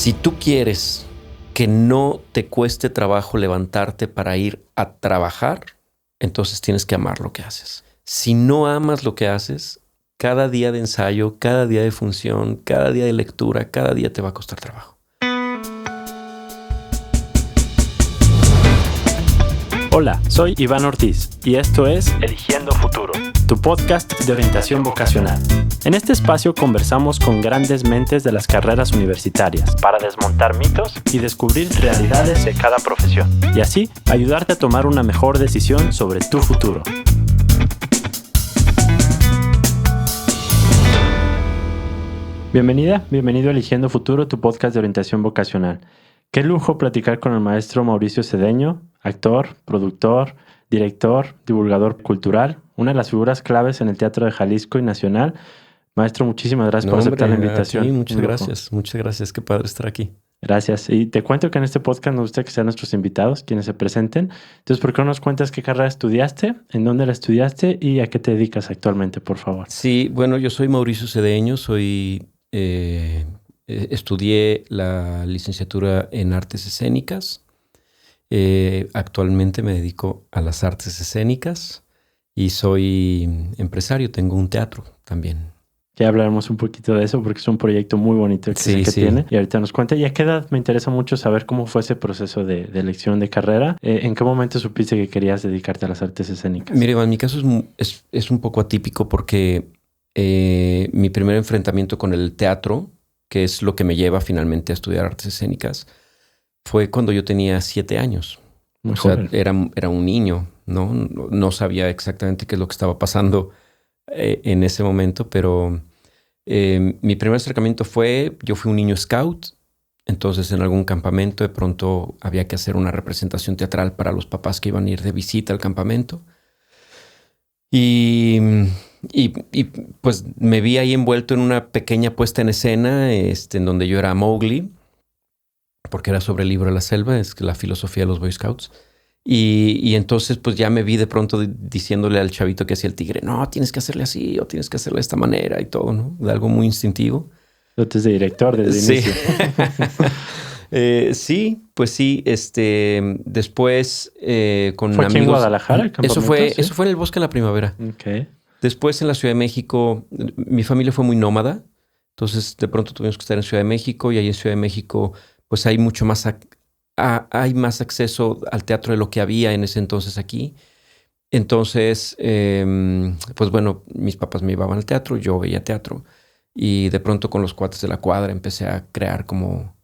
Si tú quieres que no te cueste trabajo levantarte para ir a trabajar, entonces tienes que amar lo que haces. Si no amas lo que haces, cada día de ensayo, cada día de función, cada día de lectura, cada día te va a costar trabajo. Hola, soy Iván Ortiz y esto es Eligiendo Futuro, tu podcast de orientación vocacional. En este espacio conversamos con grandes mentes de las carreras universitarias para desmontar mitos y descubrir realidades de cada profesión y así ayudarte a tomar una mejor decisión sobre tu futuro. Bienvenido a Eligiendo Futuro, tu podcast de orientación vocacional. Qué lujo platicar con el maestro Mauricio Cedeño, actor, productor, director, divulgador cultural, una de las figuras claves en el Teatro de Jalisco y Nacional. Maestro, muchísimas gracias por aceptar la invitación. Sí, muchas gracias. Qué padre estar aquí. Gracias. Y te cuento que en este podcast nos gusta que sean nuestros invitados quienes se presenten. Entonces, ¿por qué no nos cuentas qué carrera estudiaste, en dónde la estudiaste y a qué te dedicas actualmente, por favor? Sí, bueno, yo soy Mauricio Cedeño, estudié la licenciatura en artes escénicas. Actualmente me dedico a las artes escénicas y soy empresario, tengo un teatro también. Ya hablaremos un poquito de eso porque es un proyecto muy bonito que tiene. Y ahorita nos cuenta. ¿Y a qué edad? Me interesa mucho saber cómo fue ese proceso de elección de carrera. ¿En qué momento supiste que querías dedicarte a las artes escénicas? Mire, en mi caso es un poco atípico porque mi primer enfrentamiento con el teatro, que es lo que me lleva finalmente a estudiar artes escénicas, fue cuando yo tenía 7 años. Muy joven. Era un niño, ¿no? No sabía exactamente qué es lo que estaba pasando en ese momento, pero mi primer acercamiento yo fui un niño scout, entonces en algún campamento de pronto había que hacer una representación teatral para los papás que iban a ir de visita al campamento. Y pues me vi ahí envuelto en una pequeña puesta en escena en donde yo era Mowgli, porque era sobre el libro de la selva, es la filosofía de los Boy Scouts. Y entonces pues ya me vi de pronto diciéndole al chavito que hacía el tigre, no, tienes que hacerle así o tienes que hacerle de esta manera y todo, ¿no? De algo muy instintivo. Dotes de director desde el inicio. Sí, pues sí. Después con ¿Fue amigos. aquí en Guadalajara el campamento? Eso fue en el Bosque de la Primavera. Okay. Después en la Ciudad de México, mi familia fue muy nómada. Entonces de pronto tuvimos que estar en Ciudad de México y ahí en Ciudad de México pues hay mucho más... hay más acceso al teatro de lo que había en ese entonces aquí. Entonces, pues bueno, mis papás me llevaban al teatro, yo veía teatro. Y de pronto con los cuates de la cuadra empecé a crear como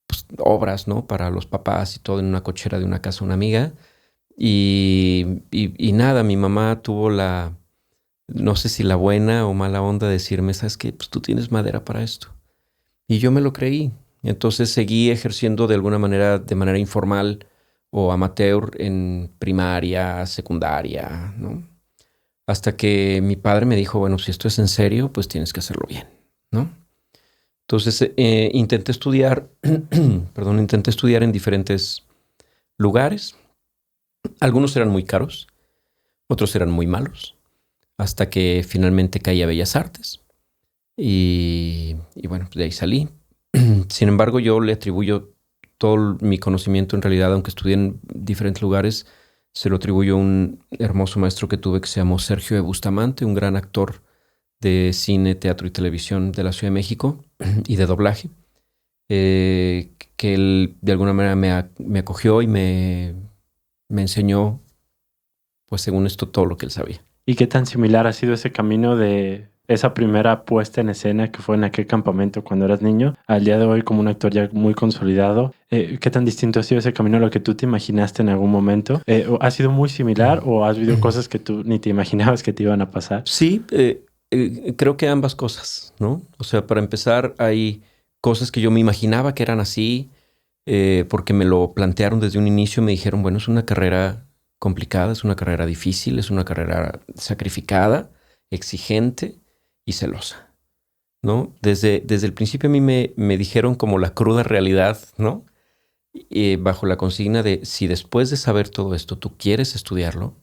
pues, obras, ¿no? Para los papás y todo en una cochera de una casa de una amiga. Y nada, mi mamá tuvo no sé si la buena o mala onda de decirme, ¿sabes qué? Pues tú tienes madera para esto. Y yo me lo creí. Entonces seguí ejerciendo de manera informal o amateur en primaria, secundaria, ¿no? Hasta que mi padre me dijo, bueno, si esto es en serio, pues tienes que hacerlo bien, ¿no? Entonces intenté estudiar en diferentes lugares. Algunos eran muy caros, otros eran muy malos, hasta que finalmente caí a Bellas Artes. Y bueno, pues de ahí salí. Sin embargo, yo le atribuyo todo mi conocimiento en realidad, aunque estudié en diferentes lugares, se lo atribuyo a un hermoso maestro que tuve que se llamó Sergio de Bustamante, un gran actor de cine, teatro y televisión de la Ciudad de México y de doblaje, que él de alguna manera me acogió y me enseñó, pues según esto, todo lo que él sabía. ¿Y qué tan similar ha sido ese camino de esa primera puesta en escena que fue en aquel campamento cuando eras niño, al día de hoy como un actor ya muy consolidado? ¿Qué tan distinto ha sido ese camino a lo que tú te imaginaste en algún momento? ¿Ha sido muy similar o has vivido cosas que tú ni te imaginabas que te iban a pasar? Sí, creo que ambas cosas, ¿no? O sea, para empezar, hay cosas que yo me imaginaba que eran así, porque me lo plantearon desde un inicio, me dijeron, bueno, es una carrera complicada, es una carrera difícil, es una carrera sacrificada, exigente y celosa, ¿no? Desde el principio a mí me dijeron como la cruda realidad, ¿no? Bajo la consigna de si después de saber todo esto tú quieres estudiarlo,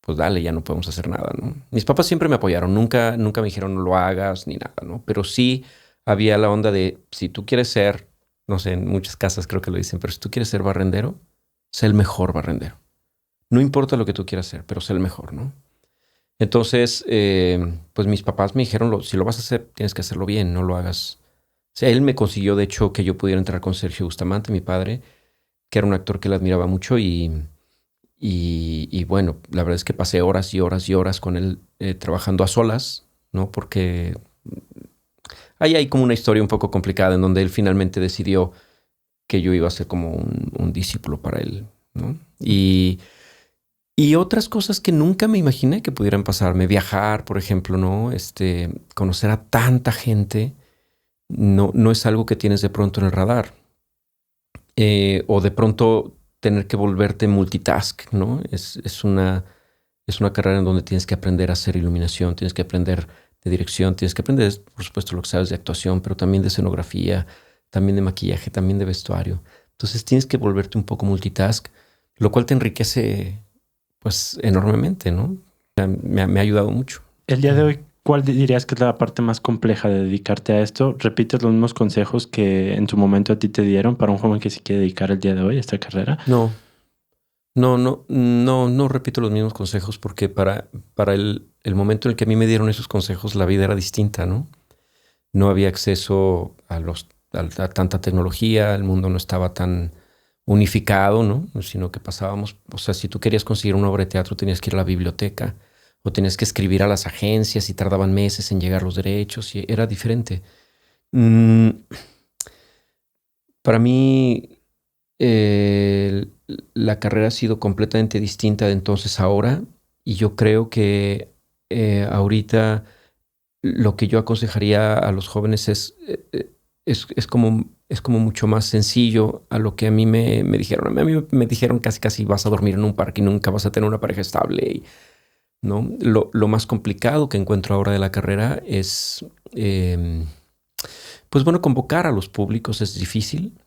pues dale, ya no podemos hacer nada, ¿no? Mis papás siempre me apoyaron, nunca me dijeron no lo hagas ni nada, ¿no? Pero sí había la onda de si tú quieres ser no sé, en muchas casas creo que lo dicen, pero si tú quieres ser barrendero, sé el mejor barrendero. No importa lo que tú quieras hacer, pero sé el mejor, ¿no? Entonces, pues mis papás me dijeron, si lo vas a hacer, tienes que hacerlo bien, no lo hagas. O sea, él me consiguió, de hecho, que yo pudiera entrar con Sergio Bustamante, mi padre, que era un actor que él admiraba mucho y bueno, la verdad es que pasé horas y horas y horas con él trabajando a solas, ¿no? Porque ahí hay como una historia un poco complicada en donde él finalmente decidió que yo iba a ser como un discípulo para él, ¿no? Y otras cosas que nunca me imaginé que pudieran pasarme. Viajar, por ejemplo, ¿no? Conocer a tanta gente no es algo que tienes de pronto en el radar. O de pronto tener que volverte multitask, ¿no? Es una carrera en donde tienes que aprender a hacer iluminación, tienes que aprender de dirección, tienes que aprender, por supuesto, lo que sabes de actuación, pero también de escenografía, también de maquillaje, también de vestuario. Entonces tienes que volverte un poco multitask, lo cual te enriquece pues enormemente, ¿no? O sea, me ha ayudado mucho. El día de hoy, ¿cuál dirías que es la parte más compleja de dedicarte a esto? ¿Repites los mismos consejos que en su momento a ti te dieron para un joven que se quiere dedicar el día de hoy a esta carrera? No repito los mismos consejos porque para el momento en el que a mí me dieron esos consejos, la vida era distinta, ¿no? No había acceso a tanta tecnología, el mundo no estaba tan unificado, ¿no? Sino que pasábamos, o sea, si tú querías conseguir una obra de teatro tenías que ir a la biblioteca o tenías que escribir a las agencias y tardaban meses en llegar los derechos y era diferente. Mm, para mí, la carrera ha sido completamente distinta de entonces a ahora y yo creo que ahorita lo que yo aconsejaría a los jóvenes es como mucho más sencillo a lo que a mí me dijeron. A mí me dijeron casi vas a dormir en un parque y nunca vas a tener una pareja estable, ¿no? Lo más complicado que encuentro ahora de la carrera es, pues bueno, convocar a los públicos es difícil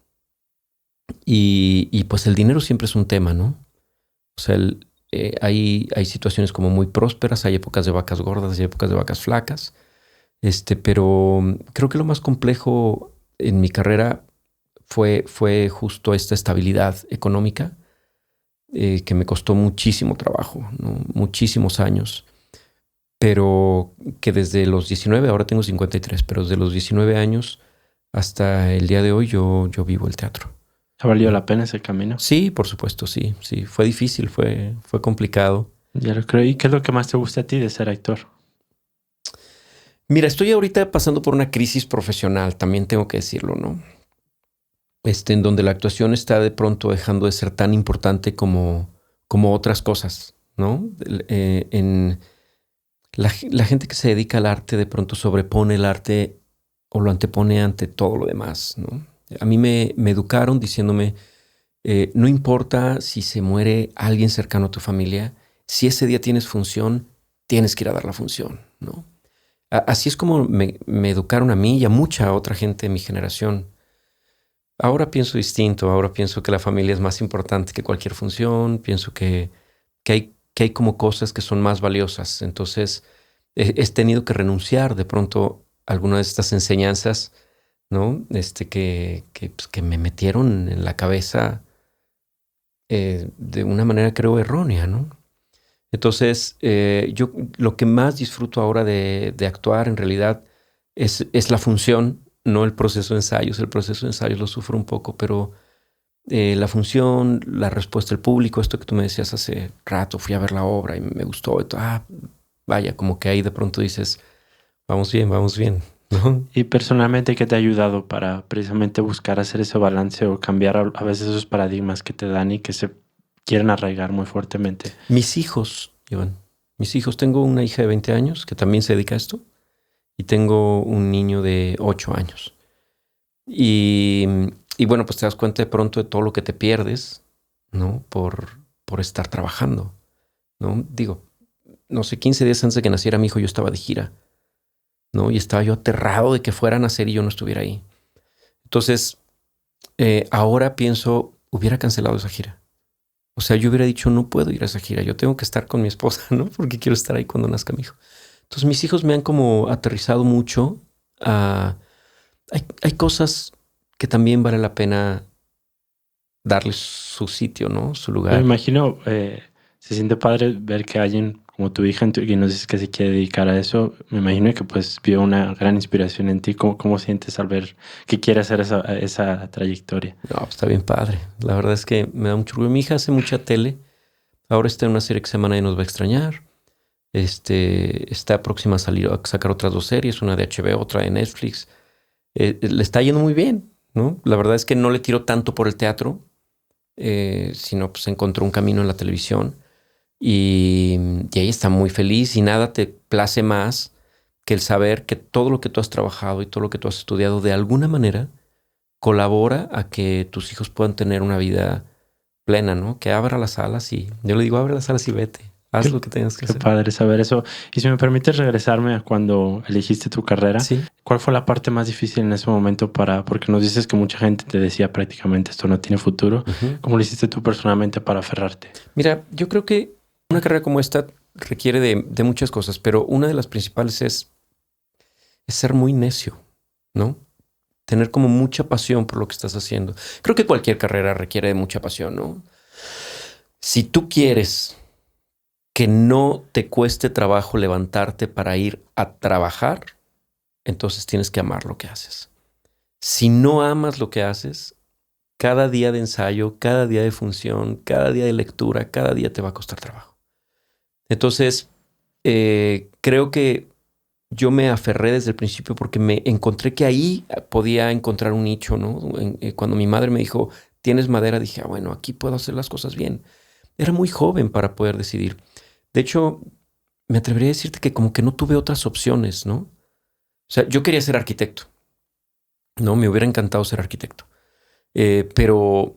y pues el dinero siempre es un tema, ¿no? O sea, hay situaciones como muy prósperas, hay épocas de vacas gordas y épocas de vacas flacas, pero creo que lo más complejo en mi carrera fue justo esta estabilidad económica que me costó muchísimo trabajo, ¿no? Muchísimos años, pero que desde los 19, ahora tengo 53, pero desde los 19 años hasta el día de hoy yo vivo el teatro. ¿Ha valido la pena ese camino? Sí, por supuesto, sí. Fue difícil, fue complicado. Ya lo creo. ¿Y qué es lo que más te gusta a ti de ser actor? Mira, estoy ahorita pasando por una crisis profesional, también tengo que decirlo, ¿no? En donde la actuación está de pronto dejando de ser tan importante como otras cosas, ¿no? La gente que se dedica al arte de pronto sobrepone el arte o lo antepone ante todo lo demás, ¿no? A mí me educaron diciéndome, no importa si se muere alguien cercano a tu familia, si ese día tienes función, tienes que ir a dar la función, ¿no? Así es como me educaron a mí y a mucha otra gente de mi generación. Ahora pienso distinto, ahora pienso que la familia es más importante que cualquier función, pienso que hay como cosas que son más valiosas. Entonces he tenido que renunciar de pronto a alguna de estas enseñanzas, ¿no? Que me metieron en la cabeza de una manera creo errónea, ¿no? Entonces yo lo que más disfruto ahora de actuar en realidad es la función, no el proceso de ensayos. El proceso de ensayos lo sufro un poco, pero la función, la respuesta del público, esto que tú me decías hace rato, fui a ver la obra y me gustó. Vaya, como que ahí de pronto dices, vamos bien, ¿no? Y personalmente, ¿qué te ha ayudado para precisamente buscar hacer ese balance o cambiar a veces esos paradigmas que te dan y que se quieren arraigar muy fuertemente? Mis hijos, Iván, tengo una hija de 20 años que también se dedica a esto y tengo un niño de 8 años. Y bueno, pues te das cuenta de pronto de todo lo que te pierdes, ¿no? Por estar trabajando, ¿no? Digo, no sé, 15 días antes de que naciera mi hijo yo estaba de gira, ¿no? Y estaba yo aterrado de que fuera a nacer y yo no estuviera ahí. Entonces, ahora pienso, hubiera cancelado esa gira. O sea, yo hubiera dicho, no puedo ir a esa gira, yo tengo que estar con mi esposa, ¿no? Porque quiero estar ahí cuando nazca mi hijo. Entonces, mis hijos me han como aterrizado mucho a... Hay cosas que también vale la pena darle su sitio, ¿no? Su Me lugar. imagino, se siente padre ver que alguien como tu hija que nos dices que se quiere dedicar a eso. Me imagino que pues vio una gran inspiración en ti. ¿Cómo sientes al ver que quiere hacer esa trayectoria? No, pues está bien padre. La verdad es que me da mucho orgullo. Mi hija hace mucha tele. Ahora está en una serie que se llama Nadie nos va a extrañar. Está próxima a salir a sacar otras 2 series, una de HBO, otra de Netflix. Le está yendo muy bien, ¿no? La verdad es que no le tiro tanto por el teatro, sino pues encontró un camino en la televisión y ahí está muy feliz y nada te place más que el saber que todo lo que tú has trabajado y todo lo que tú has estudiado de alguna manera colabora a que tus hijos puedan tener una vida plena, ¿no? Que abra las alas y yo le digo, abre las alas y vete. Haz lo que tengas que Qué hacer. padre saber eso. Y si me permites regresarme a cuando elegiste tu carrera, Sí. ¿cuál fue la parte más difícil en ese momento porque nos dices que mucha gente te decía prácticamente esto no tiene futuro? Uh-huh. ¿Cómo lo hiciste tú personalmente para aferrarte? Mira, yo creo que una carrera como esta requiere de muchas cosas, pero una de las principales es ser muy necio, ¿no? Tener como mucha pasión por lo que estás haciendo. Creo que cualquier carrera requiere de mucha pasión, ¿no? Si tú quieres que no te cueste trabajo levantarte para ir a trabajar, entonces tienes que amar lo que haces. Si no amas lo que haces, cada día de ensayo, cada día de función, cada día de lectura, cada día te va a costar trabajo. Entonces, creo que yo me aferré desde el principio porque me encontré que ahí podía encontrar un nicho, ¿no? Cuando mi madre me dijo, ¿tienes madera? Dije, bueno, aquí puedo hacer las cosas bien. Era muy joven para poder decidir. De hecho, me atrevería a decirte que como que no tuve otras opciones, ¿no? O sea, yo quería ser arquitecto, ¿no? Me hubiera encantado ser arquitecto. Pero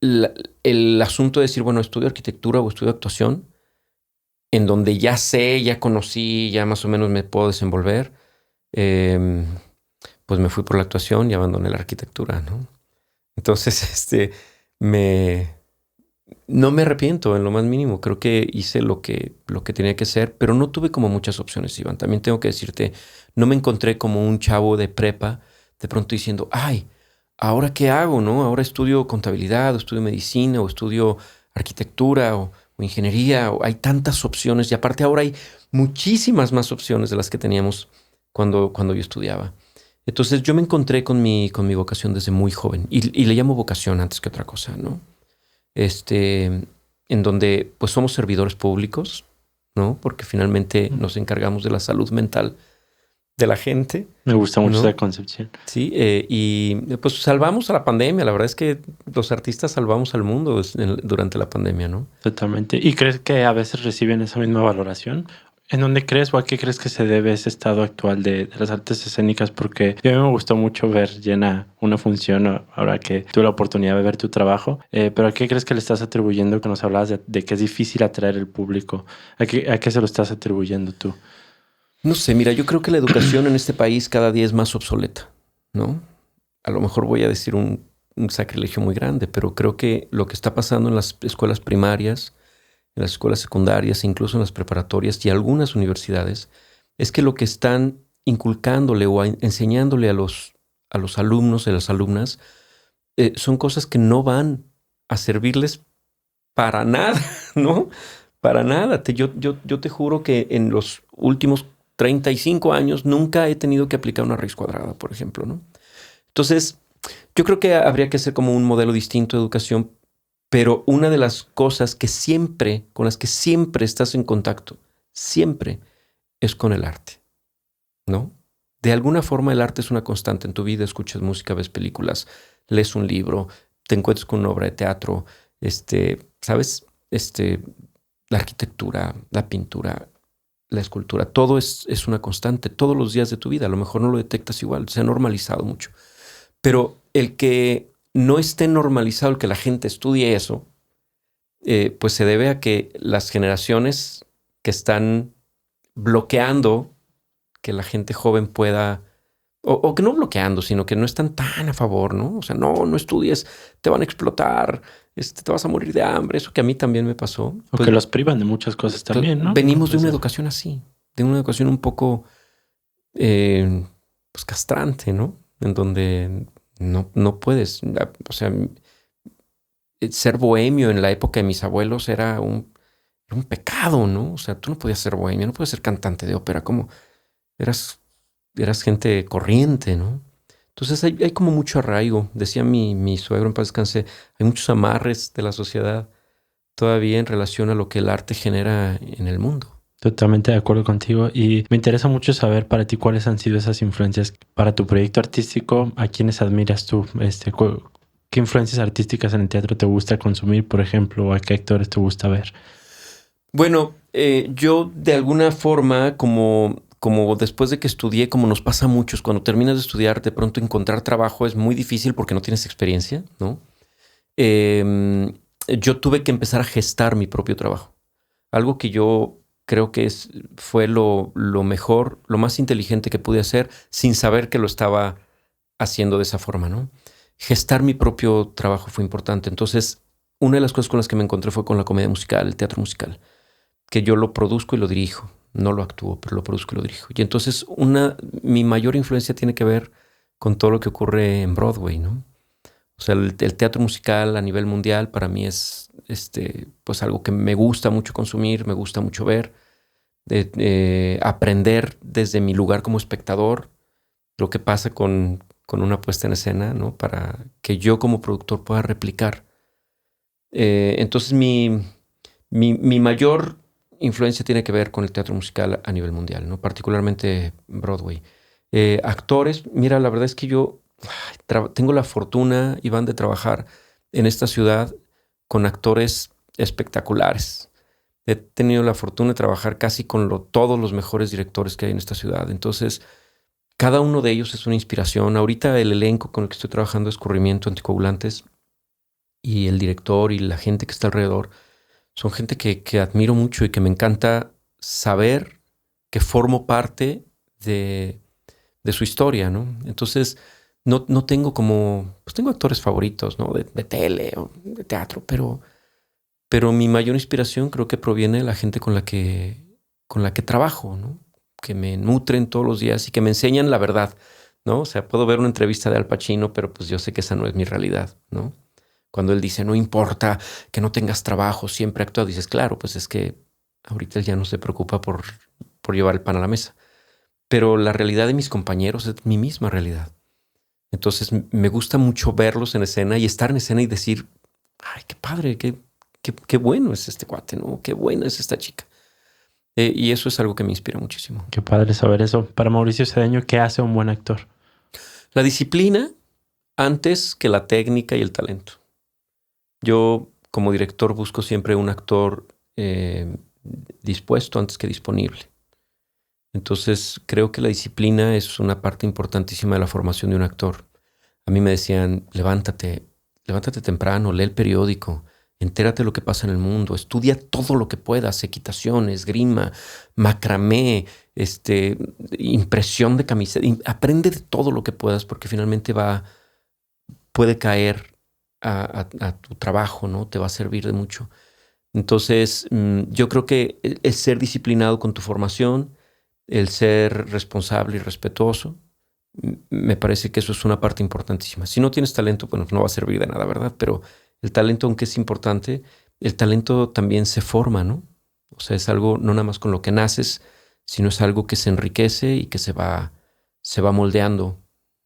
el asunto de decir, bueno, estudio arquitectura o estudio actuación, en donde ya sé, ya conocí, ya más o menos me puedo desenvolver, pues me fui por la actuación y abandoné la arquitectura, ¿no? Entonces, no me arrepiento en lo más mínimo. Creo que hice lo que tenía que hacer, pero no tuve como muchas opciones, Iván. También tengo que decirte, no me encontré como un chavo de prepa de pronto diciendo, ay, ¿ahora qué hago, no? Ahora estudio contabilidad, o estudio medicina, o estudio arquitectura, o ingeniería. Hay tantas opciones y aparte ahora hay muchísimas más opciones de las que teníamos cuando yo estudiaba. Entonces yo me encontré con mi vocación desde muy joven y le llamo vocación antes que otra cosa, ¿no? En donde pues somos servidores públicos, ¿no? Porque finalmente nos encargamos de la salud mental de la gente. Me gusta mucho, ¿no? esa concepción. Sí, y pues salvamos a la pandemia. La verdad es que los artistas salvamos al mundo durante la pandemia, ¿no? Totalmente. ¿Y crees que a veces reciben esa misma valoración? ¿En dónde crees o a qué crees que se debe ese estado actual de las artes escénicas? Porque a mí me gustó mucho ver llena una función ahora que tuve la oportunidad de ver tu trabajo. Pero ¿a qué crees que le estás atribuyendo? Que nos hablabas de que es difícil atraer el público. ¿A qué se lo estás atribuyendo tú? No sé, mira, yo creo que la educación en este país cada día es más obsoleta, ¿no? A lo mejor voy a decir un sacrilegio muy grande, pero creo que lo que está pasando en las escuelas primarias, en las escuelas secundarias, incluso en las preparatorias y algunas universidades, es que lo que están inculcándole o enseñándole a los alumnos y a las alumnas son cosas que no van a servirles para nada, ¿no? Para nada. Yo te juro que en los últimos 35 años nunca he tenido que aplicar una raíz cuadrada, por ejemplo, ¿no? Entonces, yo creo que habría que hacer como un modelo distinto de educación, pero una de las cosas con las que siempre estás en contacto, siempre, es con el arte, ¿no? De alguna forma el arte es una constante en tu vida. Escuchas música, ves películas, lees un libro, te encuentras con una obra de teatro, ¿sabes? La arquitectura, la pintura, la escultura, todo es una constante todos los días de tu vida. A lo mejor no lo detectas igual, se ha normalizado mucho. Pero el que no esté normalizado, el que la gente estudie eso, pues se debe a que las generaciones que están bloqueando que la gente joven pueda, o que no bloqueando, sino que no están tan a favor, ¿no? O sea, no estudies, te van a explotar, te vas a morir de hambre. Eso que a mí también me pasó. O Pues, que los privan de muchas cosas también, ¿no? Venimos de una Pues, educación así, de una educación un poco pues castrante, ¿no? En donde No puedes. O sea, ser bohemio en la época de mis abuelos era un pecado, ¿no? O sea, tú no podías ser bohemio, no podías ser cantante de ópera, como eras, eras gente corriente, ¿no? Entonces hay como mucho arraigo. Decía mi suegro en paz descanse, hay muchos amarres de la sociedad todavía en relación a lo que el arte genera en el mundo. Totalmente de acuerdo contigo y me interesa mucho saber para ti cuáles han sido esas influencias para tu proyecto artístico, a quiénes admiras tú, qué influencias artísticas en el teatro te gusta consumir, por ejemplo, o a qué actores te gusta ver. Bueno, yo de alguna forma, como después de que estudié, como nos pasa a muchos, cuando terminas de estudiar, de pronto encontrar trabajo es muy difícil porque no tienes experiencia, ¿no? Yo tuve que empezar a gestar mi propio trabajo. Algo que yo creo que fue lo mejor, lo más inteligente que pude hacer sin saber que lo estaba haciendo de esa forma, ¿no? Gestar mi propio trabajo fue importante. Entonces, una de las cosas con las que me encontré fue con la comedia musical, el teatro musical, que yo lo produzco y lo dirijo. No lo actúo, pero lo produzco y lo dirijo. Y entonces mi mayor influencia tiene que ver con todo lo que ocurre en Broadway, ¿no? O sea, el teatro musical a nivel mundial para mí es pues algo que me gusta mucho consumir, me gusta mucho ver, aprender desde mi lugar como espectador lo que pasa con una puesta en escena, ¿no? Para que yo como productor pueda replicar. Entonces mi mayor influencia tiene que ver con el teatro musical a nivel mundial, ¿no? Particularmente Broadway. Actores, mira, la verdad es que yo tengo la fortuna, Iván, de trabajar en esta ciudad con actores espectaculares. He tenido la fortuna de trabajar casi con todos los mejores directores que hay en esta ciudad. Entonces, cada uno de ellos es una inspiración. Ahorita el elenco con el que estoy trabajando es Corrimiento Anticoagulantes y el director y la gente que está alrededor son gente que admiro mucho y que me encanta saber que formo parte de su historia, ¿no? Entonces, no tengo pues tengo actores favoritos, ¿no? De tele o de teatro, pero mi mayor inspiración creo que proviene de la gente con la que trabajo, ¿no? Que me nutren todos los días y que me enseñan la verdad, ¿no? O sea, puedo ver una entrevista de Al Pacino, pero pues yo sé que esa no es mi realidad, ¿no? Cuando él dice, no importa que no tengas trabajo, siempre actúa, dices, claro, pues es que ahorita él ya no se preocupa por llevar el pan a la mesa. Pero la realidad de mis compañeros es mi misma realidad. Entonces me gusta mucho verlos en escena y estar en escena y decir, ay, qué padre, qué bueno es este cuate, ¿no? Qué buena es esta chica. Y eso es algo que me inspira muchísimo. Qué padre saber eso. Para Mauricio Cedeño, ¿qué hace un buen actor? La disciplina antes que la técnica y el talento. Yo, como director, busco siempre un actor dispuesto antes que disponible. Entonces, creo que la disciplina es una parte importantísima de la formación de un actor. A mí me decían, levántate temprano, lee el periódico, entérate de lo que pasa en el mundo, estudia todo lo que puedas, equitación, esgrima, macramé, impresión de camiseta, aprende de todo lo que puedas porque finalmente puede caer a tu trabajo, ¿no? Te va a servir de mucho. Entonces, yo creo que es ser disciplinado con tu formación, el ser responsable y respetuoso, me parece que eso es una parte importantísima. Si no tienes talento, bueno, no va a servir de nada, ¿verdad? Pero el talento, aunque es importante, el talento también se forma, ¿no? O sea, es algo no nada más con lo que naces, sino es algo que se enriquece y que se va moldeando,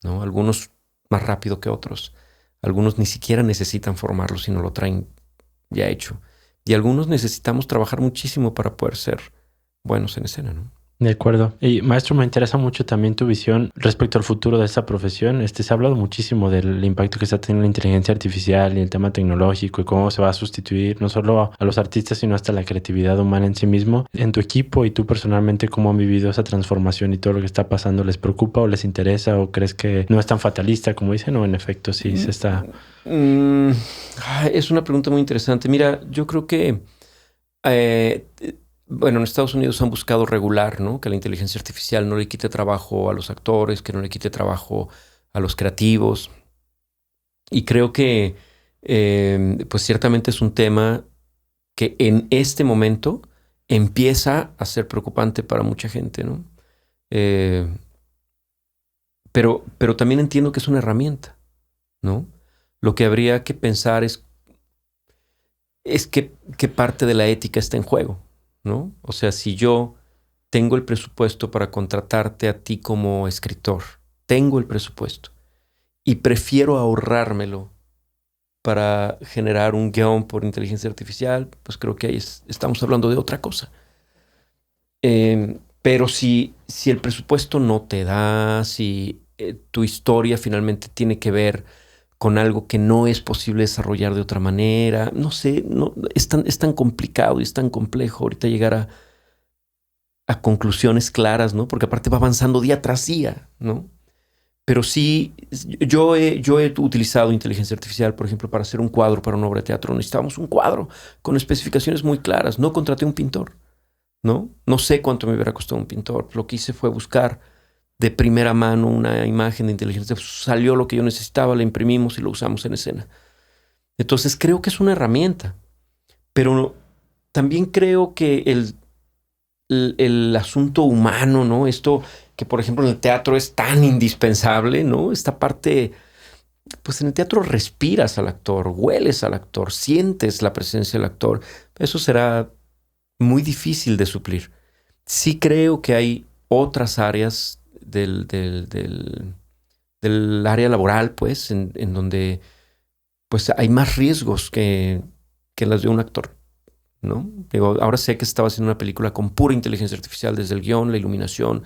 ¿no? Algunos más rápido que otros. Algunos ni siquiera necesitan formarlo, sino lo traen ya hecho. Y algunos necesitamos trabajar muchísimo para poder ser buenos en escena, ¿no? De acuerdo. Y maestro, me interesa mucho también tu visión respecto al futuro de esta profesión. Se ha hablado muchísimo del impacto que está teniendo la inteligencia artificial y el tema tecnológico y cómo se va a sustituir no solo a los artistas, sino hasta la creatividad humana en sí mismo. En tu equipo y tú personalmente, ¿cómo han vivido esa transformación y todo lo que está pasando? ¿Les preocupa o les interesa o crees que no es tan fatalista como dicen o en efecto sí se está...? Es una pregunta muy interesante. Mira, yo creo que bueno, en Estados Unidos han buscado regular, ¿no? Que la inteligencia artificial no le quite trabajo a los actores, que no le quite trabajo a los creativos. Y creo que, pues ciertamente es un tema que en este momento empieza a ser preocupante para mucha gente, ¿no? Pero también entiendo que es una herramienta. ¿no? Lo que habría que pensar es qué parte de la ética está en juego, ¿no? O sea, si yo tengo el presupuesto para contratarte a ti como escritor, tengo el presupuesto y prefiero ahorrármelo para generar un guión por inteligencia artificial, pues creo que ahí estamos hablando de otra cosa. Pero si el presupuesto no te da, si tu historia finalmente tiene que ver con algo que no es posible desarrollar de otra manera, no sé, es tan complicado y es tan complejo ahorita llegar a conclusiones claras, ¿no? Porque aparte va avanzando día tras día, ¿no? Pero sí, yo he utilizado inteligencia artificial, por ejemplo, para hacer un cuadro para una obra de teatro. Necesitábamos un cuadro con especificaciones muy claras. No contraté un pintor, ¿no? No sé cuánto me hubiera costado un pintor. Lo que hice fue buscar de primera mano una imagen de inteligencia. Salió lo que yo necesitaba, la imprimimos y lo usamos en escena. Entonces creo que es una herramienta. Pero también creo que el asunto humano, ¿no? Esto que, por ejemplo, en el teatro es tan indispensable, ¿no? Esta parte, pues en el teatro respiras al actor, hueles al actor, sientes la presencia del actor. Eso será muy difícil de suplir. Sí creo que hay otras áreas del área laboral, pues, en donde pues hay más riesgos que las de un actor, ¿no? Digo, ahora sé que estaba haciendo una película con pura inteligencia artificial, desde el guión, la iluminación,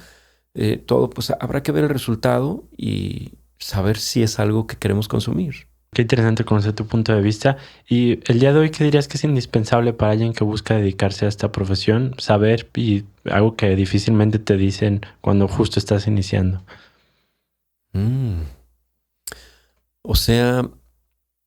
todo, pues habrá que ver el resultado y saber si es algo que queremos consumir. Qué interesante conocer tu punto de vista. Y el día de hoy, ¿qué dirías que es indispensable para alguien que busca dedicarse a esta profesión? Saber y algo que difícilmente te dicen cuando justo estás iniciando. O sea,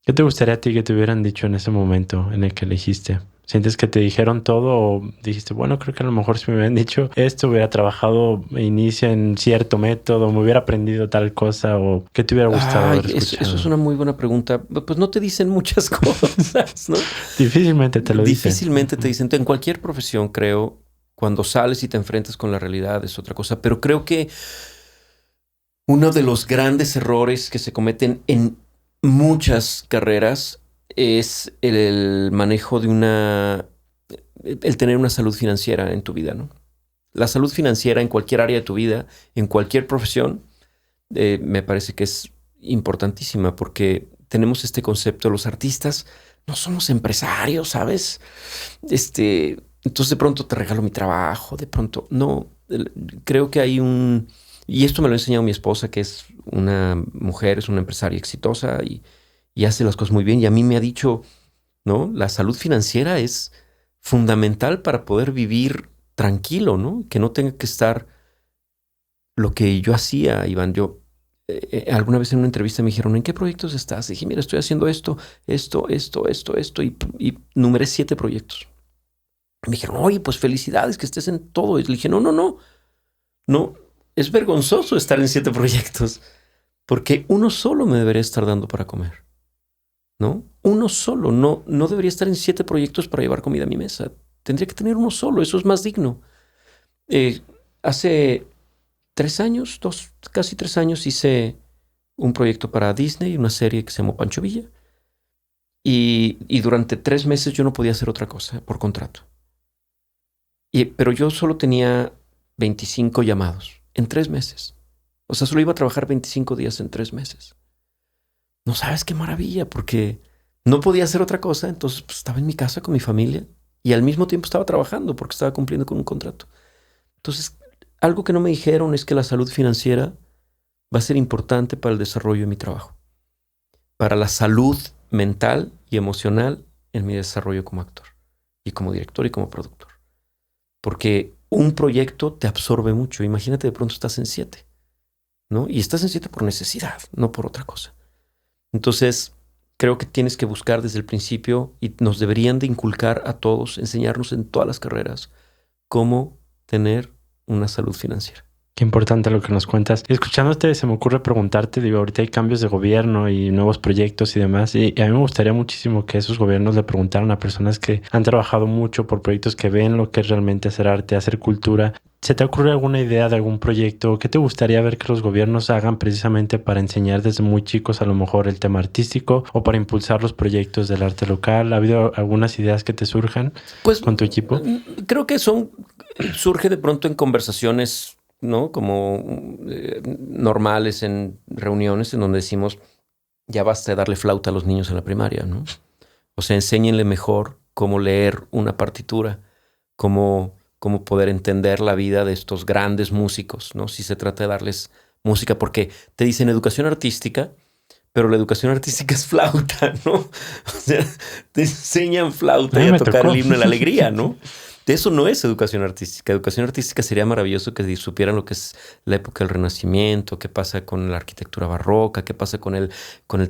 ¿qué te gustaría a ti que te hubieran dicho en ese momento en el que elegiste? ¿Sientes que te dijeron todo o dijiste, bueno, creo que a lo mejor si me hubieran dicho esto, hubiera trabajado, inicia en cierto método, me hubiera aprendido tal cosa o qué te hubiera gustado haber escuchado? Eso es una muy buena pregunta. Pues no te dicen muchas cosas, ¿no? Difícilmente te lo dicen. Difícilmente te dicen. En cualquier profesión, creo, cuando sales y te enfrentas con la realidad es otra cosa. Pero creo que uno de los grandes errores que se cometen en muchas carreras es el manejo de el tener una salud financiera en tu vida, ¿no? La salud financiera en cualquier área de tu vida, en cualquier profesión, me parece que es importantísima porque tenemos este concepto, los artistas no somos empresarios, ¿sabes? Entonces de pronto te regalo mi trabajo, de pronto, no, creo que hay y esto me lo ha enseñado mi esposa, que es una mujer, es una empresaria exitosa y hace las cosas muy bien. Y a mí me ha dicho, ¿no? La salud financiera es fundamental para poder vivir tranquilo, ¿no? Que no tenga que estar lo que yo hacía, Iván. Alguna vez en una entrevista me dijeron, ¿en qué proyectos estás? Dije, mira, estoy haciendo esto, y numeré 7 proyectos. Me dijeron, oye, pues felicidades que estés en todo. Y le dije, no, es vergonzoso estar en 7 proyectos, porque uno solo me debería estar dando para comer, ¿no? Uno solo, no debería estar en 7 proyectos para llevar comida a mi mesa. Tendría que tener uno solo, eso es más digno. Hace 3 años, casi 3 años, hice un proyecto para Disney, una serie que se llamó Pancho Villa, y durante 3 meses yo no podía hacer otra cosa por contrato. Pero yo solo tenía 25 llamados en 3 meses. O sea, solo iba a trabajar 25 días en 3 meses. No sabes qué maravilla, porque no podía hacer otra cosa, entonces pues, estaba en mi casa con mi familia y al mismo tiempo estaba trabajando porque estaba cumpliendo con un contrato. Entonces, algo que no me dijeron es que la salud financiera va a ser importante para el desarrollo de mi trabajo, para la salud mental y emocional en mi desarrollo como actor y como director y como productor. Porque un proyecto te absorbe mucho. Imagínate, de pronto estás en 7, ¿no? Y estás en 7 por necesidad, no por otra cosa. Entonces, creo que tienes que buscar desde el principio y nos deberían de inculcar a todos, enseñarnos en todas las carreras cómo tener una salud financiera. Qué importante lo que nos cuentas. Y escuchándote, se me ocurre preguntarte, digo, ahorita hay cambios de gobierno y nuevos proyectos y demás, y a mí me gustaría muchísimo que esos gobiernos le preguntaran a personas que han trabajado mucho por proyectos que ven lo que es realmente hacer arte, hacer cultura. ¿Se te ocurre alguna idea de algún proyecto? ¿Qué te gustaría ver que los gobiernos hagan precisamente para enseñar desde muy chicos a lo mejor el tema artístico o para impulsar los proyectos del arte local? ¿Ha habido algunas ideas que te surjan Pues con tu equipo? creo que surge de pronto en conversaciones, ¿no? Como normales en reuniones en donde decimos, ya basta de darle flauta a los niños en la primaria, ¿no? O sea, enséñenle mejor cómo leer una partitura, cómo poder entender la vida de estos grandes músicos, ¿no? Si se trata de darles música, porque te dicen educación artística, pero la educación artística es flauta, ¿no? O sea, te enseñan flauta y a tocar el himno de la alegría, ¿no? De eso no es educación artística. Educación artística sería maravilloso que supieran lo que es la época del Renacimiento, qué pasa con la arquitectura barroca, qué pasa con el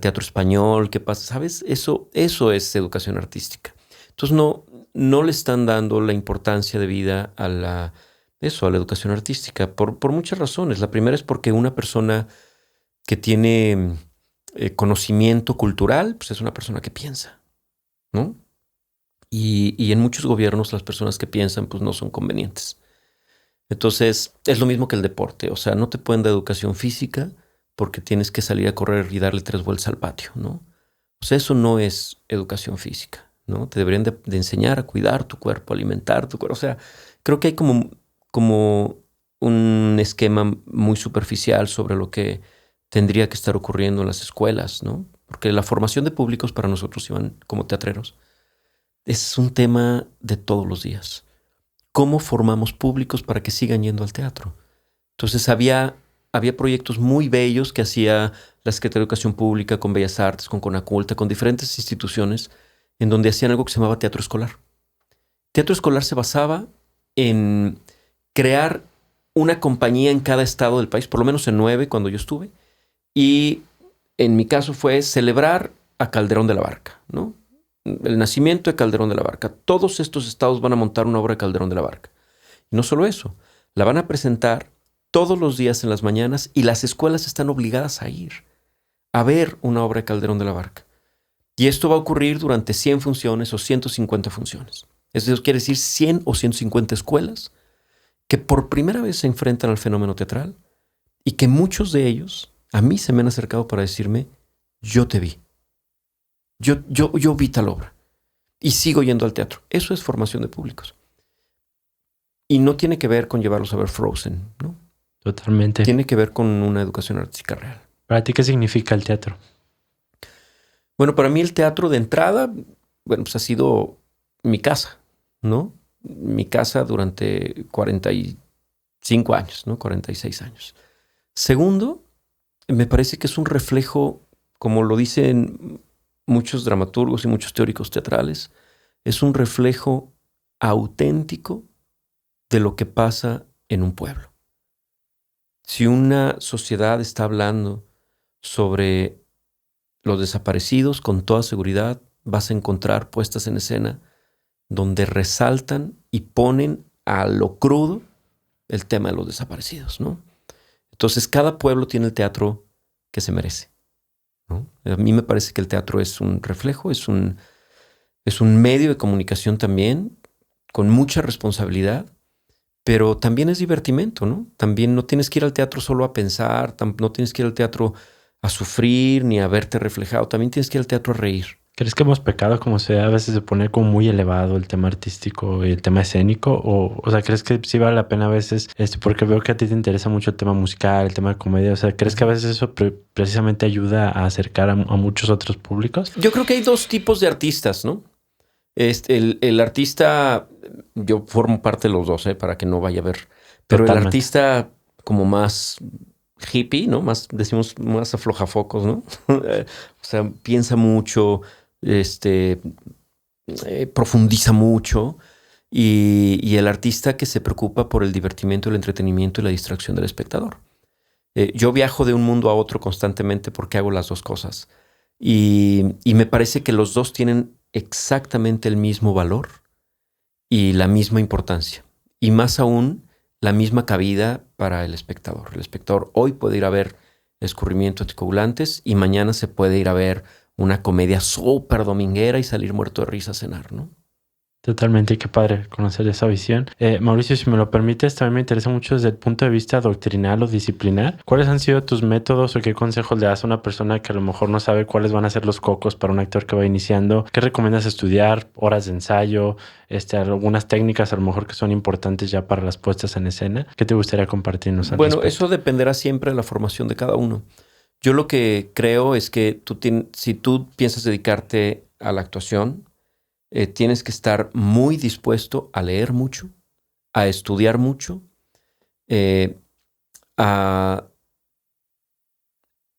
teatro español, qué pasa, ¿sabes? Eso es educación artística. Entonces no le están dando la importancia de vida a la educación artística por muchas razones. La primera es porque una persona que tiene conocimiento cultural, pues es una persona que piensa, ¿no? Y en muchos gobiernos las personas que piensan pues no son convenientes. Entonces es lo mismo que el deporte. O sea, no te pueden dar educación física porque tienes que salir a correr y darle 3 vueltas al patio, ¿no? O sea, eso no es educación física, ¿no? Te deberían de enseñar a cuidar tu cuerpo, alimentar tu cuerpo. O sea, creo que hay como un esquema muy superficial sobre lo que tendría que estar ocurriendo en las escuelas, ¿no? Porque la formación de públicos para nosotros, Iván, como teatreros, es un tema de todos los días. ¿Cómo formamos públicos para que sigan yendo al teatro? Entonces había proyectos muy bellos que hacía la Secretaría de Educación Pública con Bellas Artes, con Conaculta, con diferentes instituciones, en donde hacían algo que se llamaba teatro escolar. Teatro escolar se basaba en crear una compañía en cada estado del país, por lo menos en 9 cuando yo estuve, y en mi caso fue celebrar a Calderón de la Barca, ¿no? El nacimiento de Calderón de la Barca. Todos estos estados van a montar una obra de Calderón de la Barca. Y no solo eso, la van a presentar todos los días en las mañanas y las escuelas están obligadas a ir a ver una obra de Calderón de la Barca. Y esto va a ocurrir durante 100 funciones o 150 funciones. Eso quiere decir 100 o 150 escuelas que por primera vez se enfrentan al fenómeno teatral y que muchos de ellos a mí se me han acercado para decirme, yo te vi. Yo vi tal obra y sigo yendo al teatro. Eso es formación de públicos. Y no tiene que ver con llevarlos a ver Frozen, ¿no? Totalmente. Tiene que ver con una educación artística real. ¿Para ti qué significa el teatro? Bueno, para mí el teatro de entrada, bueno, pues ha sido mi casa, ¿no? Mi casa durante 45 años, ¿no? 46 años. Segundo, me parece que es un reflejo, como lo dicen muchos dramaturgos y muchos teóricos teatrales, es un reflejo auténtico de lo que pasa en un pueblo. Si una sociedad está hablando sobre los desaparecidos, con toda seguridad vas a encontrar puestas en escena donde resaltan y ponen a lo crudo el tema de los desaparecidos, ¿no? Entonces cada pueblo tiene el teatro que se merece, ¿no? A mí me parece que el teatro es un reflejo, es un medio de comunicación también, con mucha responsabilidad, pero también es divertimento, ¿no? También no tienes que ir al teatro solo a pensar, no tienes que ir al teatro a sufrir ni a verte reflejado, también tienes que ir al teatro a reír. ¿Crees que hemos pecado como sea a veces de poner como muy elevado el tema artístico y el tema escénico? O sea, ¿crees que sí vale la pena a veces? Porque veo que a ti te interesa mucho el tema musical, el tema de comedia. O sea, ¿crees que a veces eso precisamente ayuda a acercar a muchos otros públicos? Yo creo que hay 2 tipos de artistas, ¿no? El artista, yo formo parte de los 2, para que no vaya a ver. Pero totalmente. El artista como más hippie, ¿no? Decimos más aflojafocos, ¿no? O sea, piensa mucho, profundiza mucho. Y el artista que se preocupa por el divertimiento, el entretenimiento y la distracción del espectador. Yo viajo de un mundo a otro constantemente porque hago las 2 cosas. Y me parece que los 2 tienen exactamente el mismo valor y la misma importancia. Y más aún la misma cabida para el espectador. El espectador hoy puede ir a ver Escurrimiento anticoagulantes y mañana se puede ir a ver una comedia súper dominguera y salir muerto de risa a cenar, ¿no? Totalmente, qué padre conocer esa visión. Mauricio, si me lo permites, también me interesa mucho desde el punto de vista doctrinal o disciplinar. ¿Cuáles han sido tus métodos o qué consejos le das a una persona que a lo mejor no sabe cuáles van a ser los cocos para un actor que va iniciando? ¿Qué recomiendas estudiar? ¿Horas de ensayo? Algunas técnicas a lo mejor que son importantes ya para las puestas en escena. ¿Qué te gustaría compartirnos al Bueno, respecto? eso dependerá siempre de la formación de cada uno. Yo lo que creo es que si tú piensas dedicarte a la actuación, tienes que estar muy dispuesto a leer mucho, a estudiar mucho, eh, a,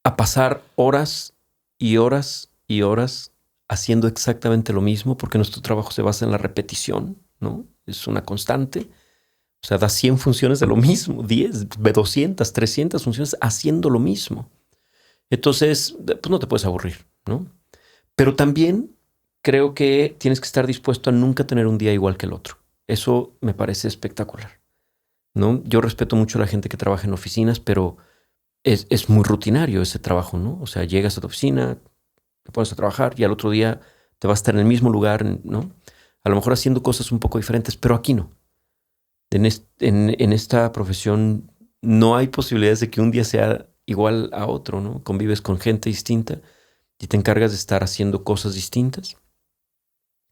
a pasar horas y horas y horas haciendo exactamente lo mismo, porque nuestro trabajo se basa en la repetición, ¿no? Es una constante. O sea, da 100 funciones de lo mismo, 10, 200, 300 funciones haciendo lo mismo. Entonces, pues no te puedes aburrir, ¿no? Pero también creo que tienes que estar dispuesto a nunca tener un día igual que el otro. Eso me parece espectacular, ¿no? Yo respeto mucho a la gente que trabaja en oficinas, pero es muy rutinario ese trabajo, ¿no? O sea, llegas a tu oficina, te pones a trabajar y al otro día te vas a estar en el mismo lugar, ¿no? A lo mejor haciendo cosas un poco diferentes, pero aquí no. En esta profesión no hay posibilidades de que un día sea igual a otro, ¿no? Convives con gente distinta y te encargas de estar haciendo cosas distintas,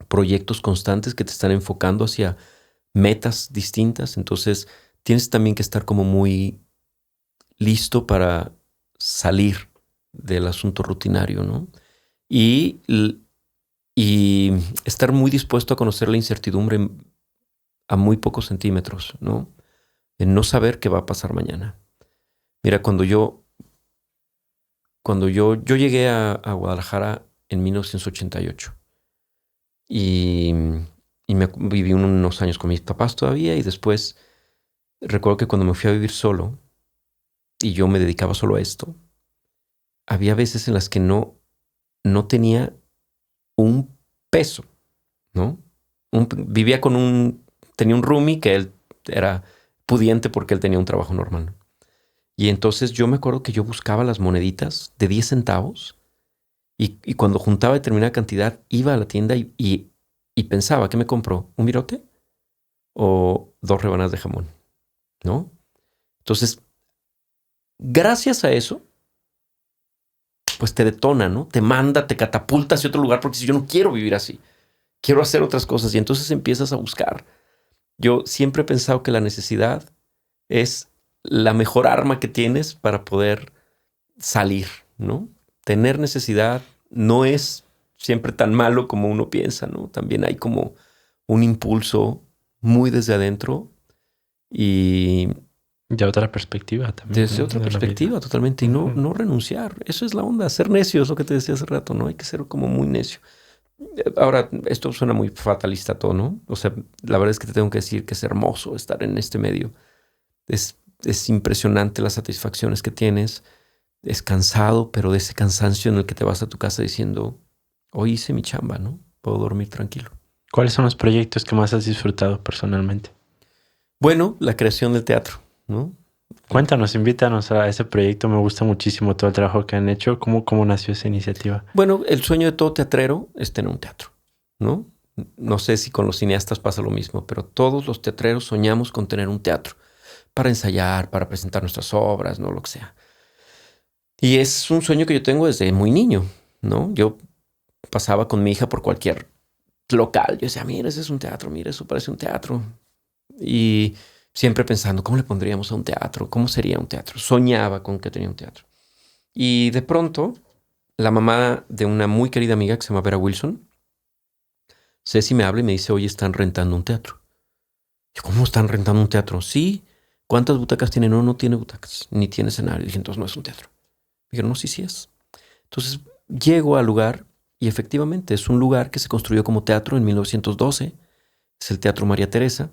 proyectos constantes que te están enfocando hacia metas distintas. Entonces, tienes también que estar como muy listo para salir del asunto rutinario, ¿no? Y, y estar muy dispuesto a conocer la incertidumbre a muy pocos centímetros, ¿no? En no saber qué va a pasar mañana. Mira, yo llegué a Guadalajara en 1988 y, viví unos años con mis papás todavía y después recuerdo que cuando me fui a vivir solo y yo me dedicaba solo a esto, había veces en las que no tenía un peso, ¿no? Tenía un roomie que él era pudiente porque él tenía un trabajo normal. Y entonces yo me acuerdo que yo buscaba las moneditas de 10 centavos y cuando juntaba determinada cantidad iba a la tienda y pensaba, ¿qué me compró? ¿Un virote? ¿O 2 rebanadas de jamón? ¿No? Entonces, gracias a eso, pues te detona, ¿no? Te manda, te catapulta hacia otro lugar porque si yo no quiero vivir así, quiero hacer otras cosas y entonces empiezas a buscar. Yo siempre he pensado que la necesidad es la mejor arma que tienes para poder salir, ¿no? Tener necesidad no es siempre tan malo como uno piensa, ¿no? También hay como un impulso muy desde adentro y De otra perspectiva también. desde otra perspectiva totalmente y no renunciar. Eso es la onda, ser necio es lo que te decía hace rato, ¿no? Hay que ser como muy necio. Ahora, esto suena muy fatalista todo, ¿no? O sea, la verdad es que te tengo que decir que es hermoso estar en este medio. Es impresionante las satisfacciones que tienes. Es cansado, pero de ese cansancio en el que te vas a tu casa diciendo, hoy hice mi chamba, ¿no? Puedo dormir tranquilo. ¿Cuáles son los proyectos que más has disfrutado personalmente? Bueno, la creación del teatro, ¿no? Cuéntanos, invítanos a ese proyecto. Me gusta muchísimo todo el trabajo que han hecho. ¿Cómo nació esa iniciativa? Bueno, el sueño de todo teatrero es tener un teatro, ¿no? No sé si con los cineastas pasa lo mismo, pero todos los teatreros soñamos con tener un teatro para ensayar, para presentar nuestras obras, ¿no? Lo que sea. Y es un sueño que yo tengo desde muy niño, ¿no? Yo pasaba con mi hija por cualquier local. Yo decía, mira, ese es un teatro, mira, eso parece un teatro. Y siempre pensando, ¿cómo le pondríamos a un teatro? ¿Cómo sería un teatro? Soñaba con que tenía un teatro. Y de pronto, la mamá de una muy querida amiga que se llama Vera Wilson, Ceci me habla y me dice, oye, están rentando un teatro. Yo, ¿cómo están rentando un teatro? Sí. ¿Cuántas butacas tiene? No tiene butacas, ni tiene escenario. Dije, entonces no es un teatro. Me dijeron, no, sí es. Entonces llego al lugar y efectivamente es un lugar que se construyó como teatro en 1912. Es el Teatro María Teresa.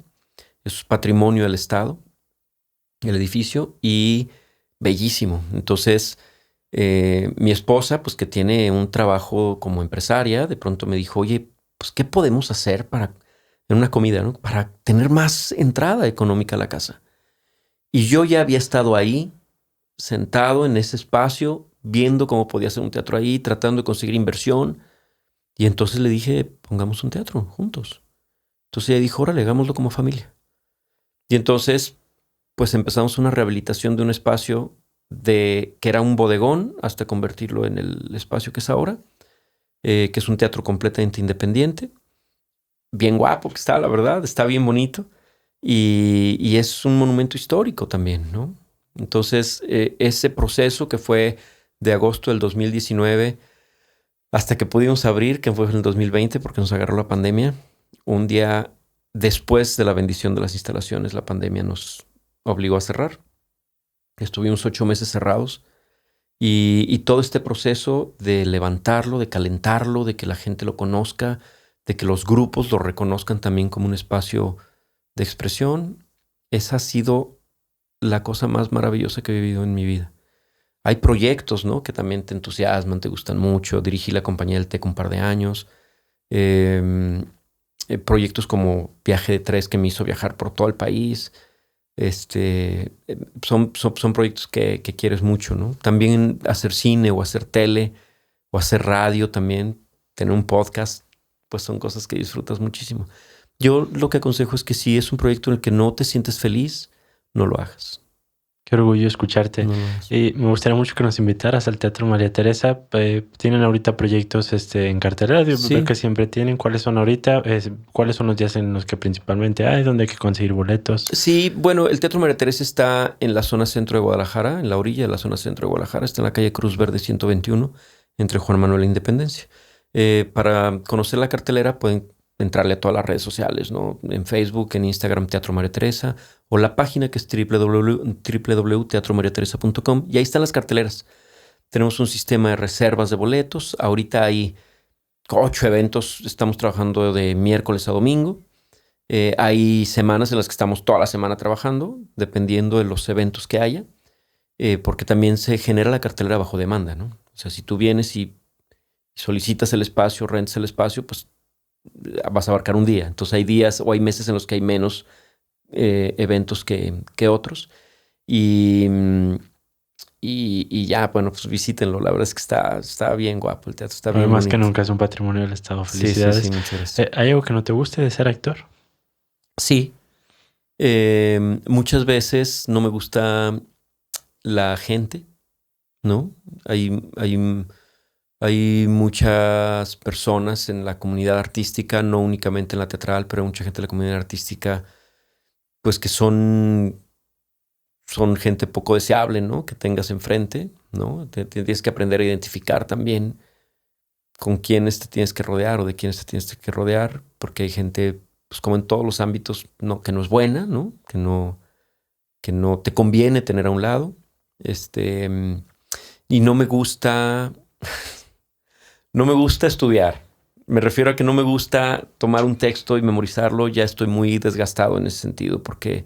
Es patrimonio del Estado, el edificio, y bellísimo. Entonces, mi esposa, pues que tiene un trabajo como empresaria, de pronto me dijo, oye, pues, ¿qué podemos hacer en una comida, ¿no? Para tener más entrada económica a la casa? Y yo ya había estado ahí, sentado en ese espacio, viendo cómo podía hacer un teatro ahí, tratando de conseguir inversión. Y entonces le dije, pongamos un teatro juntos. Entonces ella dijo, órale, hagámoslo como familia. Y entonces, pues empezamos una rehabilitación de un espacio que era un bodegón hasta convertirlo en el espacio que es ahora, que es un teatro completamente independiente. Bien guapo que está, la verdad, está bien bonito. Y es un monumento histórico también, ¿no? Entonces, ese proceso que fue de agosto del 2019 hasta que pudimos abrir, que fue en el 2020 porque nos agarró la pandemia, un día después de la bendición de las instalaciones, la pandemia nos obligó a cerrar. Estuvimos 8 meses cerrados y todo este proceso de levantarlo, de calentarlo, de que la gente lo conozca, de que los grupos lo reconozcan también como un espacio de expresión, esa ha sido la cosa más maravillosa que he vivido en mi vida. Hay proyectos, ¿no?, que también te entusiasman, te gustan mucho. Dirigí la compañía del TEC un par de años. Proyectos como Viaje de Tres, que me hizo viajar por todo el país. Son proyectos que quieres mucho, ¿no? También hacer cine o hacer tele o hacer radio también, tener un podcast, pues son cosas que disfrutas muchísimo. Yo lo que aconsejo es que si es un proyecto en el que no te sientes feliz, no lo hagas. Qué orgullo escucharte. No lo hagas. Y me gustaría mucho que nos invitaras al Teatro María Teresa. ¿Tienen ahorita proyectos en cartelera? Yo Sí. veo que siempre tienen. ¿Cuáles son ahorita? ¿Cuáles son los días en los que principalmente hay? ¿Dónde hay que conseguir boletos? Sí, bueno, el Teatro María Teresa está en la zona centro de Guadalajara, en la orilla de la zona centro de Guadalajara. Está en la calle Cruz Verde 121, entre Juan Manuel e Independencia. Para conocer la cartelera pueden entrarle a todas las redes sociales, ¿no? En Facebook, en Instagram, Teatro María Teresa, o la página que es www.teatromariateresa.com, y ahí están las carteleras. Tenemos un sistema de reservas de boletos. Ahorita hay 8 eventos, estamos trabajando de miércoles a domingo. Hay semanas en las que estamos toda la semana trabajando, dependiendo de los eventos que haya, porque también se genera la cartelera bajo demanda, ¿no? O sea, si tú vienes y solicitas el espacio, rentas el espacio, pues vas a abarcar un día. Entonces hay días o hay meses en los que hay menos eventos que otros. Y ya, bueno, pues visítenlo. La verdad es que está bien guapo el teatro, está bien Más bonito. que nunca es un patrimonio del Estado. Felicidades. Sí, muchas gracias. ¿Hay algo que no te guste de ser actor? Sí. Muchas veces no me gusta la gente, ¿no? Hay muchas personas en la comunidad artística, no únicamente en la teatral, pero hay mucha gente en la comunidad artística, pues que son gente poco deseable, ¿no? Que tengas enfrente, ¿no? Tienes que aprender a identificar también con quiénes te tienes que rodear o de quiénes te tienes que rodear, porque hay gente, pues como en todos los ámbitos, no, que no es buena, ¿no? Que no te conviene tener a un lado. Y no me gusta estudiar. Me refiero a que no me gusta tomar un texto y memorizarlo. Ya estoy muy desgastado en ese sentido porque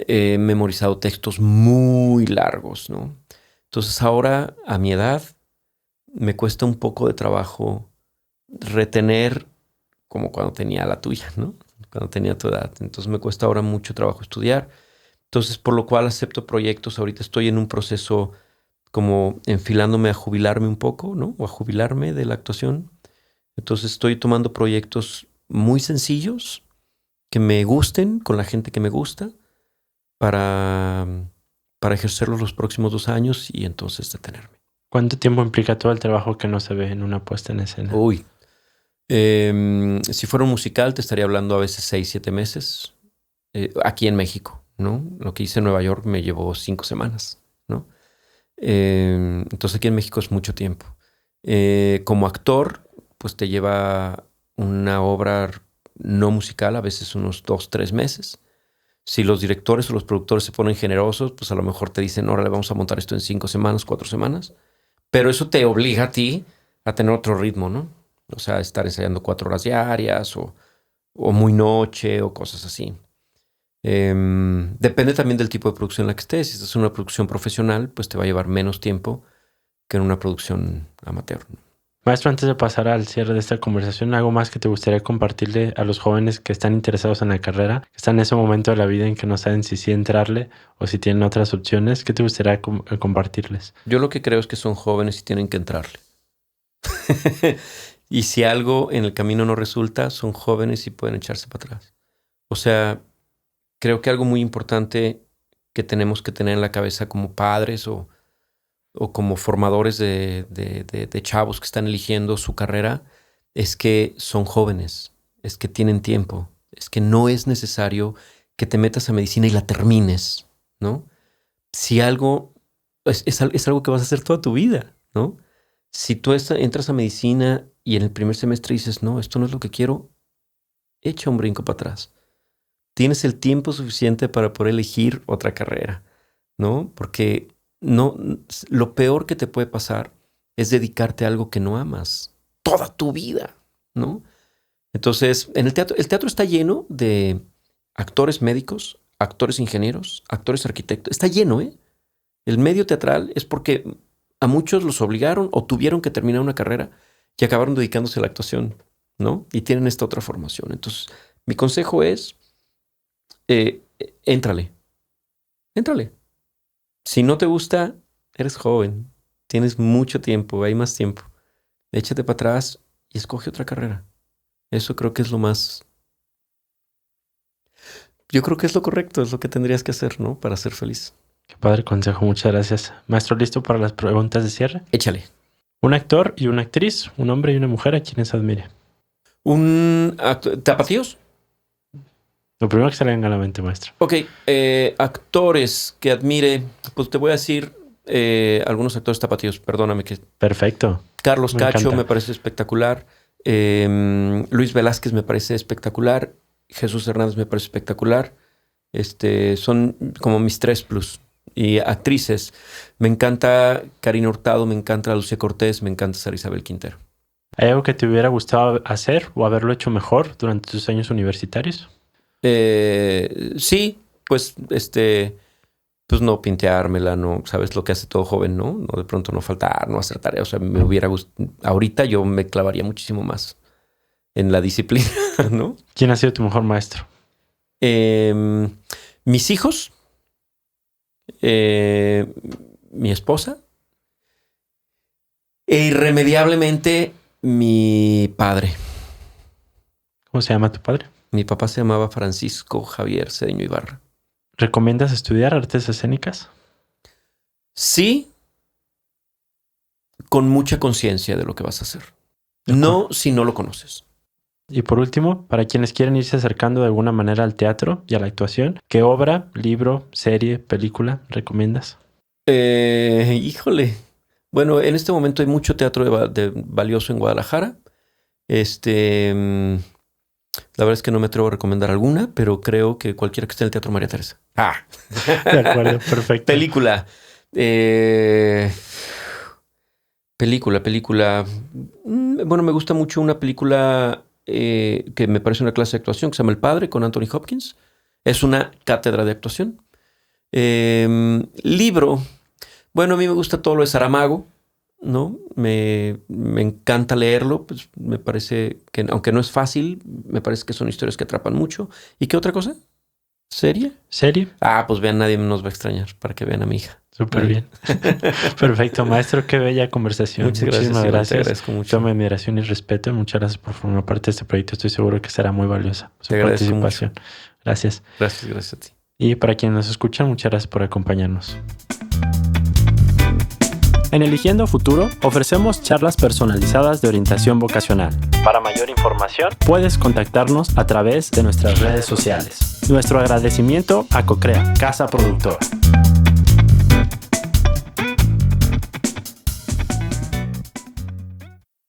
he memorizado textos muy largos, ¿no? Entonces ahora, a mi edad, me cuesta un poco de trabajo retener como cuando tenía la tuya, ¿no? Cuando tenía tu edad. Entonces me cuesta ahora mucho trabajo estudiar. Entonces, por lo cual acepto proyectos. Ahorita estoy en un proceso como enfilándome a jubilarme un poco, ¿no? O a jubilarme de la actuación. Entonces estoy tomando proyectos muy sencillos que me gusten, con la gente que me gusta, para ejercerlos los próximos 2 años y entonces detenerme. ¿Cuánto tiempo implica todo el trabajo que no se ve en una puesta en escena? Uy. Si fuera un musical, te estaría hablando a veces 6, 7 meses. Aquí en México, ¿no? Lo que hice en Nueva York me llevó 5 semanas, ¿no? Entonces aquí en México es mucho tiempo. Como actor, pues te lleva una obra no musical a veces unos 2, 3 meses. Si los directores o los productores se ponen generosos, pues a lo mejor te dicen, órale, vamos a montar esto en 5 semanas, 4 semanas. Pero eso te obliga a ti a tener otro ritmo, ¿no? O sea, estar ensayando 4 horas diarias o muy noche o cosas así. Depende también del tipo de producción en la que estés. Si estás en una producción profesional, pues te va a llevar menos tiempo que en una producción amateur, ¿no? Maestro, antes de pasar al cierre de esta conversación, ¿algo más que te gustaría compartirle a los jóvenes que están interesados en la carrera, que están en ese momento de la vida en que no saben si sí entrarle o si tienen otras opciones? ¿Qué te gustaría compartirles? Yo lo que creo es que son jóvenes y tienen que entrarle. Y si algo en el camino no resulta, son jóvenes y pueden echarse para atrás. O sea, creo que algo muy importante que tenemos que tener en la cabeza como padres o como formadores de chavos que están eligiendo su carrera es que son jóvenes, es que tienen tiempo, es que no es necesario que te metas a medicina y la termines, ¿no? Si algo es algo que vas a hacer toda tu vida, ¿no? Si tú entras a medicina y en el primer semestre dices, no, esto no es lo que quiero, echa un brinco para atrás. Tienes el tiempo suficiente para poder elegir otra carrera, ¿no? Porque no, lo peor que te puede pasar es dedicarte a algo que no amas toda tu vida, ¿no? Entonces, en el teatro está lleno de actores médicos, actores ingenieros, actores arquitectos. Está lleno, ¿eh? El medio teatral es porque a muchos los obligaron o tuvieron que terminar una carrera y acabaron dedicándose a la actuación, ¿no? Y tienen esta otra formación. Entonces, mi consejo es, éntrale. Si no te gusta, eres joven, tienes mucho tiempo, hay más tiempo. Échate para atrás y escoge otra carrera. Eso creo que es lo más... Yo creo que es lo correcto, es lo que tendrías que hacer, ¿no? Para ser feliz. Qué padre consejo, muchas gracias. Maestro, ¿listo para las preguntas de cierre? Échale. Un actor y una actriz, un hombre y una mujer, ¿a quienes admire? ¿Tapatíos? Lo primero que se le venga a la mente, maestro. Ok, actores que admire, pues te voy a decir algunos actores tapatíos, perdóname que... Perfecto. Carlos Cacho me parece espectacular, Luis Velázquez me parece espectacular, Jesús Hernández me parece espectacular, son como mis 3+. Y actrices, me encanta Karina Hurtado, me encanta Lucía Cortés, me encanta Sara Isabel Quintero. ¿Hay algo que te hubiera gustado hacer o haberlo hecho mejor durante tus años universitarios? Sí, pues pues no pinteármela, no, sabes lo que hace todo joven, ¿no? No de pronto no faltar, no hacer tareas. O sea, me hubiera gustado. Ahorita yo me clavaría muchísimo más en la disciplina, ¿no? ¿Quién ha sido tu mejor maestro? Mis hijos, mi esposa, e irremediablemente mi padre. ¿Cómo se llama tu padre? Mi papá se llamaba Francisco Javier Cedeño Ibarra. ¿Recomiendas estudiar artes escénicas? Sí, con mucha conciencia de lo que vas a hacer. No si no lo conoces. Y por último, para quienes quieren irse acercando de alguna manera al teatro y a la actuación, ¿qué obra, libro, serie, película recomiendas? Híjole. Bueno, en este momento hay mucho teatro valioso en Guadalajara. La verdad es que no me atrevo a recomendar alguna, pero creo que cualquiera que esté en el Teatro María Teresa. De acuerdo, perfecto. Película. Película. Bueno, me gusta mucho una película que me parece una clase de actuación que se llama El Padre, con Anthony Hopkins. Es una cátedra de actuación. Libro. Bueno, a mí me gusta todo lo de Saramago, ¿no? Me encanta leerlo. Pues me parece que, aunque no es fácil, me parece que son historias que atrapan mucho. ¿Y qué otra cosa? ¿Serie? Pues vean, nadie nos va a extrañar, para que vean a mi hija. Súper bien. Perfecto, maestro. Qué bella conversación. Muchísimas gracias. Te agradezco mucho. Toda mi admiración y respeto. Muchas gracias por formar parte de este proyecto. Estoy seguro que será muy valiosa su participación. Mucho. Gracias. Gracias a ti. Y para quienes nos escuchan, muchas gracias por acompañarnos. En Eligiendo Futuro ofrecemos charlas personalizadas de orientación vocacional. Para mayor información, puedes contactarnos a través de nuestras redes sociales. Nuestro agradecimiento a Cocrea, casa productora.